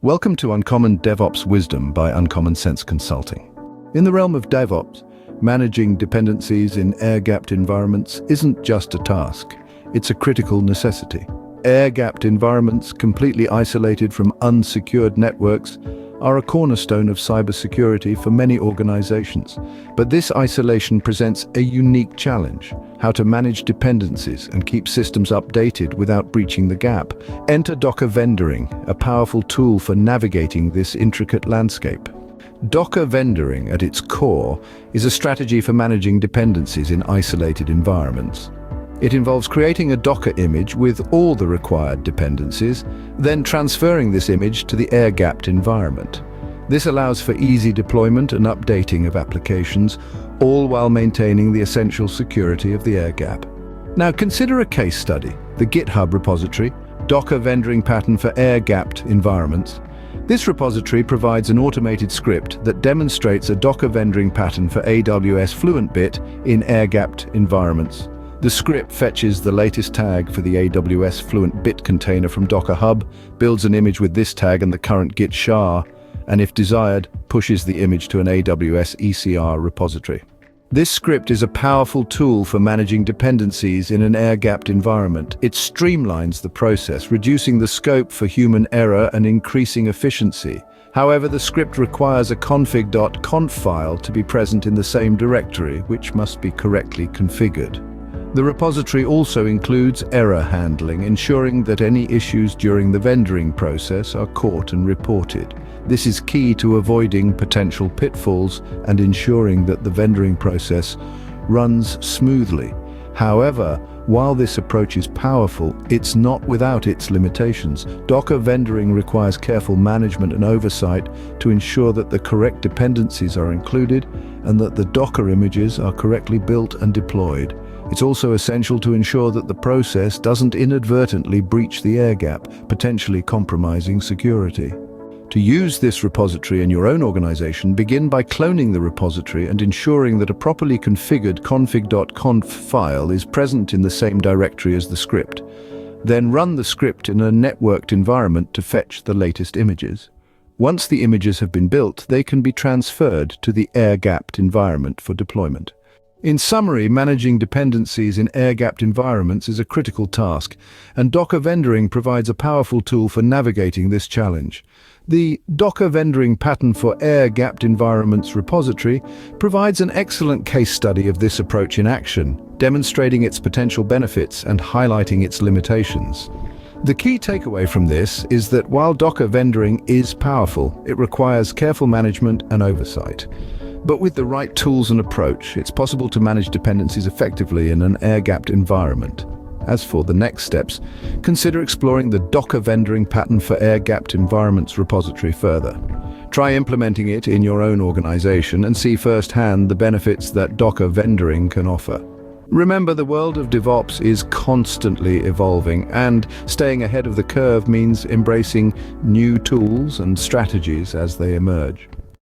Welcome to Uncommon DevOps Wisdom by Uncommon Sense Consulting. In the realm of DevOps, managing dependencies in air-gapped environments isn't just a task, it's a critical necessity. Air-gapped environments, completely isolated from unsecured networks, are a cornerstone of cybersecurity for many organizations. But this isolation presents a unique challenge: how to manage dependencies and keep systems updated without breaching the gap. Enter Docker vendoring, a powerful tool for navigating this intricate landscape. Docker vendoring, at its core, is a strategy for managing dependencies in isolated environments. It involves creating a Docker image with all the required dependencies, then transferring this image to the air-gapped environment. This allows for easy deployment and updating of applications, all while maintaining the essential security of the air gap. Now consider a case study, the GitHub repository, Docker vendoring pattern for air-gapped environments. This repository provides an automated script that demonstrates a Docker vendoring pattern for AWS FluentBit in air-gapped environments. The script fetches the latest tag for the AWS FluentBit container from Docker Hub, builds an image with this tag and the current Git SHA, and if desired, pushes the image to an AWS ECR repository. This script is a powerful tool for managing dependencies in an air-gapped environment. It streamlines the process, reducing the scope for human error and increasing efficiency. However, the script requires a config.conf file to be present in the same directory, which must be correctly configured. The repository also includes error handling, ensuring that any issues during the vendoring process are caught and reported. This is key to avoiding potential pitfalls and ensuring that the vendoring process runs smoothly. However, while this approach is powerful, it's not without its limitations. Docker vendoring requires careful management and oversight to ensure that the correct dependencies are included and that the Docker images are correctly built and deployed. It's also essential to ensure that the process doesn't inadvertently breach the air gap, potentially compromising security. To use this repository in your own organization, begin by cloning the repository and ensuring that a properly configured config.conf file is present in the same directory as the script. Then run the script in a networked environment to fetch the latest images. Once the images have been built, they can be transferred to the air-gapped environment for deployment. In summary, managing dependencies in air-gapped environments is a critical task, and Docker vendoring provides a powerful tool for navigating this challenge. The Docker vendoring pattern for air-gapped environments repository provides an excellent case study of this approach in action, demonstrating its potential benefits and highlighting its limitations. The key takeaway from this is that while Docker vendoring is powerful, it requires careful management and oversight. But with the right tools and approach, it's possible to manage dependencies effectively in an air-gapped environment. As for the next steps, consider exploring the Docker vendoring pattern for air-gapped environments repository further. Try implementing it in your own organization and see firsthand the benefits that Docker vendoring can offer. Remember, the world of DevOps is constantly evolving, and staying ahead of the curve means embracing new tools and strategies as they emerge.